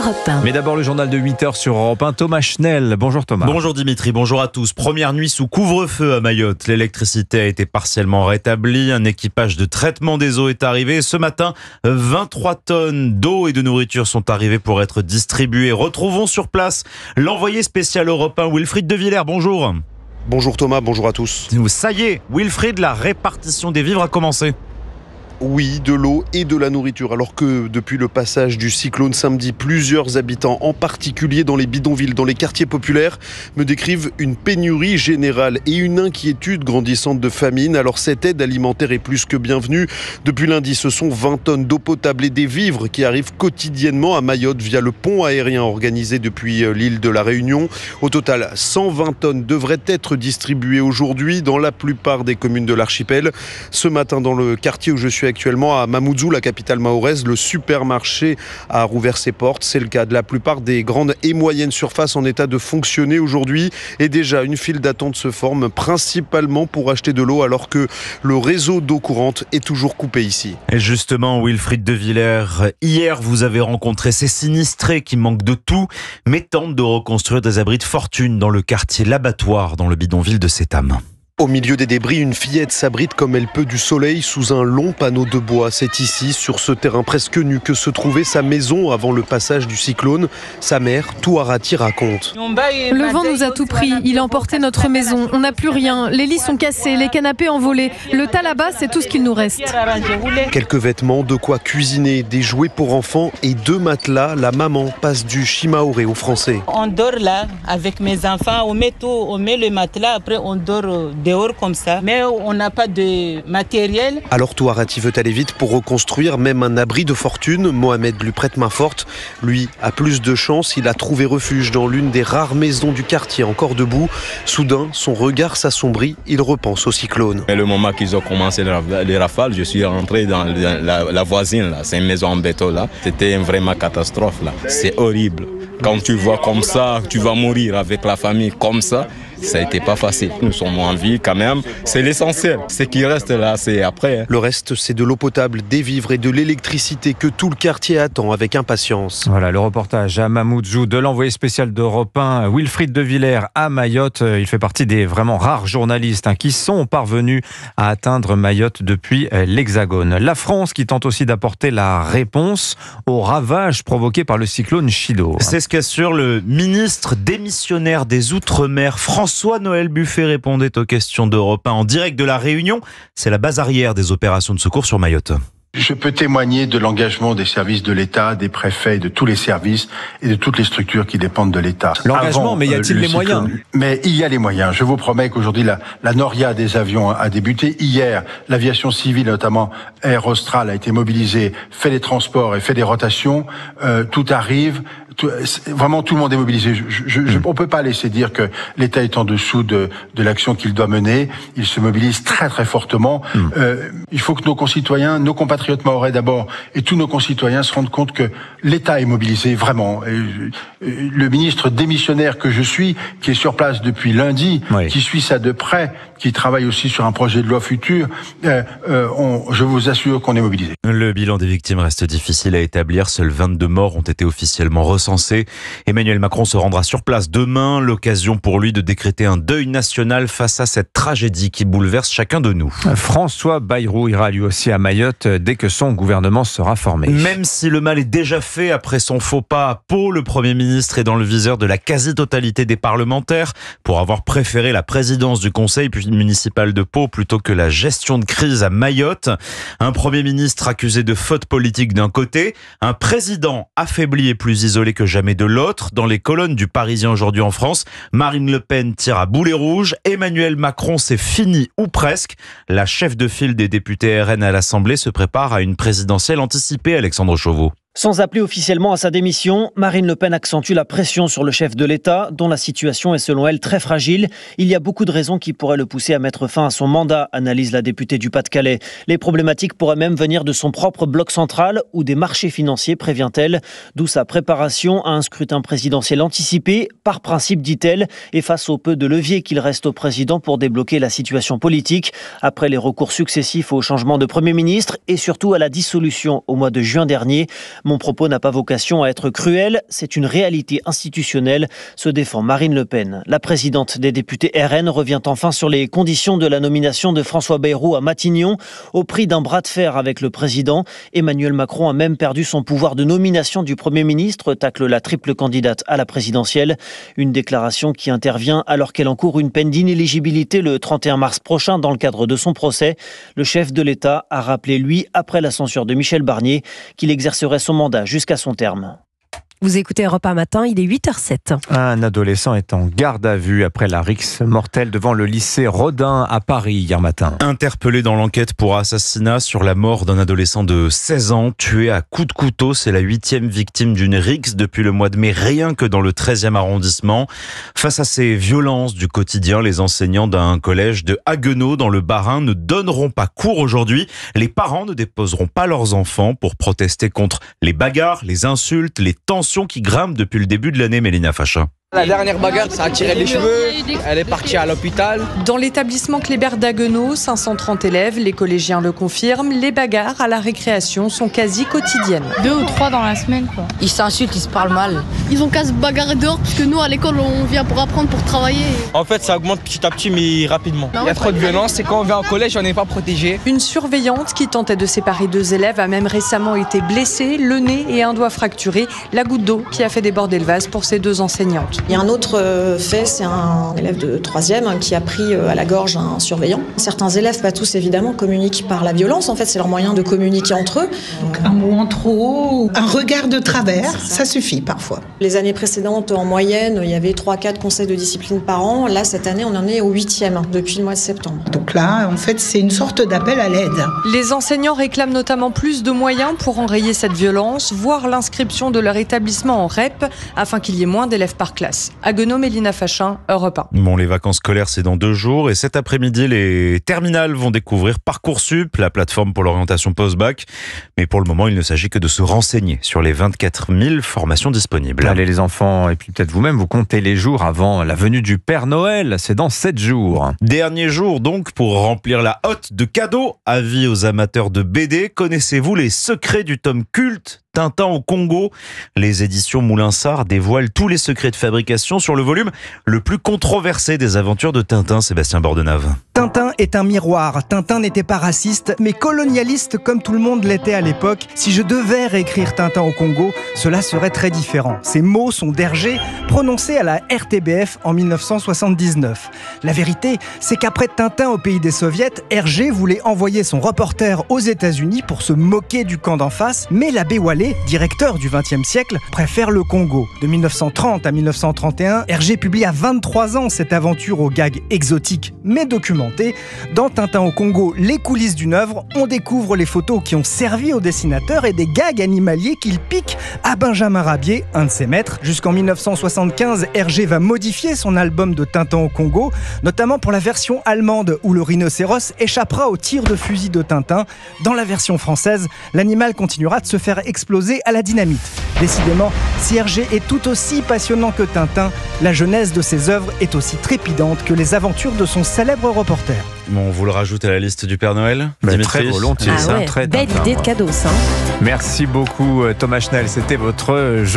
Europe 1. Mais d'abord le journal de 8h sur Europe 1, Thomas Schnell. Bonjour Thomas. Bonjour Dimitri, bonjour à tous. Première nuit sous couvre-feu à Mayotte. L'électricité a été partiellement rétablie. Un équipage de traitement des eaux est arrivé. Ce matin, 23 tonnes d'eau et de nourriture sont arrivées pour être distribuées. Retrouvons sur place l'envoyé spécial Europe 1, Wilfried de Villers. Bonjour. Bonjour Thomas, bonjour à tous. Ça y est, Wilfried, la répartition des vivres a commencé. Oui, de l'eau et de la nourriture. Alors que depuis le passage du cyclone samedi, plusieurs habitants, en particulier dans les bidonvilles, dans les quartiers populaires, me décrivent une pénurie générale et une inquiétude grandissante de famine. Alors cette aide alimentaire est plus que bienvenue. Depuis lundi, ce sont 20 tonnes d'eau potable et des vivres qui arrivent quotidiennement à Mayotte via le pont aérien organisé depuis l'île de la Réunion. Au total, 120 tonnes devraient être distribuées aujourd'hui dans la plupart des communes de l'archipel. Ce matin, dans le quartier où je suis actuellement à Mamoudzou, la capitale mahoraise, le supermarché a rouvert ses portes. C'est le cas de la plupart des grandes et moyennes surfaces en état de fonctionner aujourd'hui. Et déjà, une file d'attente se forme principalement pour acheter de l'eau alors que le réseau d'eau courante est toujours coupé ici. Et justement, Wilfried de Villers, hier vous avez rencontré ces sinistrés qui manquent de tout, mais tentent de reconstruire des abris de fortune dans le quartier L'Abattoir, dans le bidonville de Sétam. Au milieu des débris, une fillette s'abrite comme elle peut du soleil sous un long panneau de bois. C'est ici, sur ce terrain presque nu, que se trouvait sa maison avant le passage du cyclone. Sa mère, Touarati, raconte. Le vent nous a tout pris, il a emporté notre maison. On n'a plus rien, les lits sont cassés, les canapés envolés. Le tas là-bas, c'est tout ce qu'il nous reste. Quelques vêtements, de quoi cuisiner, des jouets pour enfants et 2 matelas. La maman passe du shimaoré au français. On dort là avec mes enfants, on met le matelas, après on dort dehors comme ça, mais on n'a pas de matériel. Alors Touarati veut aller vite pour reconstruire même un abri de fortune. Mohamed lui prête main forte. Lui a plus de chance, il a trouvé refuge dans l'une des rares maisons du quartier encore debout. Soudain, son regard s'assombrit, il repense au cyclone. Et le moment qu'ils ont commencé les rafales, je suis rentré dans la voisine, là. C'est une maison en béton là. C'était vraiment catastrophe là. C'est horrible. Quand tu vois comme ça, tu vas mourir avec la famille comme ça. Ça n'était pas facile. Nous sommes en vie quand même. C'est l'essentiel. Ce qui reste là, c'est après. Le reste, c'est de l'eau potable, des vivres et de l'électricité que tout le quartier attend avec impatience. Voilà le reportage à Mamoudzou de l'envoyé spécial d'Europe 1, Wilfried de Villers à Mayotte. Il fait partie des vraiment rares journalistes qui sont parvenus à atteindre Mayotte depuis l'Hexagone. La France qui tente aussi d'apporter la réponse aux ravages provoqués par le cyclone Chido. C'est ce qu'assure le ministre démissionnaire des Outre-mer, François-Noël Buffet, répondait aux questions d'Europe 1 en direct de la Réunion. C'est la base arrière des opérations de secours sur Mayotte. Je peux témoigner de l'engagement des services de l'État, des préfets, de tous les services et de toutes les structures qui dépendent de l'État. L'engagement, mais y a-t-il les moyens ? Mais il y a les moyens. Je vous promets qu'aujourd'hui, la noria des avions a débuté. Hier, l'aviation civile, notamment Air Austral, a été mobilisée, fait des transports et fait des rotations. Tout arrive. Vraiment, tout le monde est mobilisé. On peut pas laisser dire que l'État est en dessous de l'action qu'il doit mener. Il se mobilise très très fortement. Il faut que nos concitoyens, nos compatriotes mahorais d'abord, et tous nos concitoyens se rendent compte que l'État est mobilisé vraiment. Le ministre démissionnaire que je suis, qui est sur place depuis lundi, qui suit ça de près, qui travaille aussi sur un projet de loi futur, je vous assure qu'on est mobilisé. Le bilan des victimes reste difficile à établir. Seuls 22 morts ont été officiellement recensés. Emmanuel Macron se rendra sur place demain. L'occasion pour lui de décréter un deuil national face à cette tragédie qui bouleverse chacun de nous. François Bayrou ira lui aussi à Mayotte dès que son gouvernement sera formé. Même si le mal est déjà fait après son faux pas à Pau, le Premier ministre est dans le viseur de la quasi-totalité des parlementaires pour avoir préféré la présidence du conseil municipal de Pau plutôt que la gestion de crise à Mayotte. Un Premier ministre accusé de faute politique d'un côté, un président affaibli et plus isolé que jamais de l'autre. Dans les colonnes du Parisien aujourd'hui en France, Marine Le Pen tire à boulet rouge. Emmanuel Macron, c'est fini ou presque. La chef de file des députés RN à l'Assemblée se prépare à une présidentielle anticipée, Alexandre Chauveau. Sans appeler officiellement à sa démission, Marine Le Pen accentue la pression sur le chef de l'État, dont la situation est selon elle très fragile. Il y a beaucoup de raisons qui pourraient le pousser à mettre fin à son mandat, analyse la députée du Pas-de-Calais. Les problématiques pourraient même venir de son propre bloc central ou des marchés financiers, prévient-elle. D'où sa préparation à un scrutin présidentiel anticipé, par principe, dit-elle, et face au peu de levier qu'il reste au président pour débloquer la situation politique, après les recours successifs au changement de Premier ministre et surtout à la dissolution au mois de juin dernier. Mon propos n'a pas vocation à être cruel, c'est une réalité institutionnelle, se défend Marine Le Pen. La présidente des députés RN revient enfin sur les conditions de la nomination de François Bayrou à Matignon, au prix d'un bras de fer avec le président. Emmanuel Macron a même perdu son pouvoir de nomination du Premier ministre, tacle la triple candidate à la présidentielle. Une déclaration qui intervient alors qu'elle encourt une peine d'inéligibilité le 31 mars prochain dans le cadre de son procès. Le chef de l'État a rappelé, lui, après la censure de Michel Barnier, qu'il exercerait son mandat jusqu'à son terme. Vous écoutez Europe 1 matin, il est 8h07. Un adolescent est en garde à vue après la rixe mortelle devant le lycée Rodin à Paris hier matin. Interpellé dans l'enquête pour assassinat sur la mort d'un adolescent de 16 ans, tué à coups de couteau. C'est la 8e victime d'une rixe depuis le mois de mai, rien que dans le 13e arrondissement. Face à ces violences du quotidien, les enseignants d'un collège de Haguenau dans le Bas-Rhin ne donneront pas cours aujourd'hui. Les parents ne déposeront pas leurs enfants pour protester contre les bagarres, les insultes, les tensions qui grimpent depuis le début de l'année, Mélina Fachin. La dernière bagarre, ça a tiré les cheveux, elle est partie à l'hôpital. Dans l'établissement Kléber d'Haguenau, 530 élèves, les collégiens le confirment, les bagarres à la récréation sont quasi quotidiennes. 2 ou 3 dans la semaine, quoi. Ils s'insultent, ils se parlent mal. Ils ont qu'à se bagarrer dehors, parce que nous, à l'école, on vient pour apprendre, pour travailler. En fait, ça augmente petit à petit, mais rapidement. Il y a trop de violence et quand on vient au collège, on n'est pas protégé. Une surveillante qui tentait de séparer 2 élèves a même récemment été blessée, le nez et un doigt fracturé. La goutte d'eau qui a fait déborder le vase pour ces 2 enseignantes. Il y a un autre fait, c'est un élève de 3e qui a pris à la gorge un surveillant. Certains élèves, pas tous évidemment, communiquent par la violence. En fait, c'est leur moyen de communiquer entre eux. Donc un mot en trop, un regard de travers, ça suffit parfois. Les années précédentes, en moyenne, il y avait 3-4 conseils de discipline par an. Là, cette année, on en est au 8e depuis le mois de septembre. Donc là, en fait, c'est une sorte d'appel à l'aide. Les enseignants réclament notamment plus de moyens pour enrayer cette violence, voire l'inscription de leur établissement en REP, afin qu'il y ait moins d'élèves par classe. Haguenau, Mélina Fachin, Europe 1. Bon, les vacances scolaires, c'est dans 2 jours. Et cet après-midi, les terminales vont découvrir Parcoursup, la plateforme pour l'orientation post-bac. Mais pour le moment, il ne s'agit que de se renseigner sur les 24 000 formations disponibles. Allez les enfants, et puis peut-être vous-même, vous comptez les jours avant la venue du Père Noël. C'est dans 7 jours. Dernier jour donc pour remplir la hotte de cadeaux. Avis aux amateurs de BD. Connaissez-vous les secrets du tome culte Tintin au Congo? Les éditions Moulinsart dévoilent tous les secrets de fabrication sur le volume le plus controversé des aventures de Tintin, Sébastien Bordenave. Tintin est un miroir. Tintin n'était pas raciste, mais colonialiste comme tout le monde l'était à l'époque. Si je devais réécrire Tintin au Congo, cela serait très différent. Ces mots sont d'Hergé, prononcés à la RTBF en 1979. La vérité, c'est qu'après Tintin au pays des soviets, Hergé voulait envoyer son reporter aux États-Unis pour se moquer du camp d'en face, mais l'abbé Wallet, directeur du XXe siècle, préfère le Congo. De 1930 à 1931, Hergé publie à 23 ans cette aventure aux gags exotiques mais documentées. Dans Tintin au Congo, les coulisses d'une œuvre, on découvre les photos qui ont servi au dessinateur et des gags animaliers qu'il pique à Benjamin Rabier, un de ses maîtres. Jusqu'en 1975, Hergé va modifier son album de Tintin au Congo, notamment pour la version allemande où le rhinocéros échappera au tir de fusil de Tintin. Dans la version française, l'animal continuera de se faire exploser à la dynamite. Décidément, si Hergé est tout aussi passionnant que Tintin, la genèse de ses œuvres est aussi trépidante que les aventures de son célèbre reporter. Bon, on vous le rajoute à la liste du Père Noël, très volontiers. Belle idée de cadeau, ça. Merci beaucoup Thomas Schnell, c'était votre journée.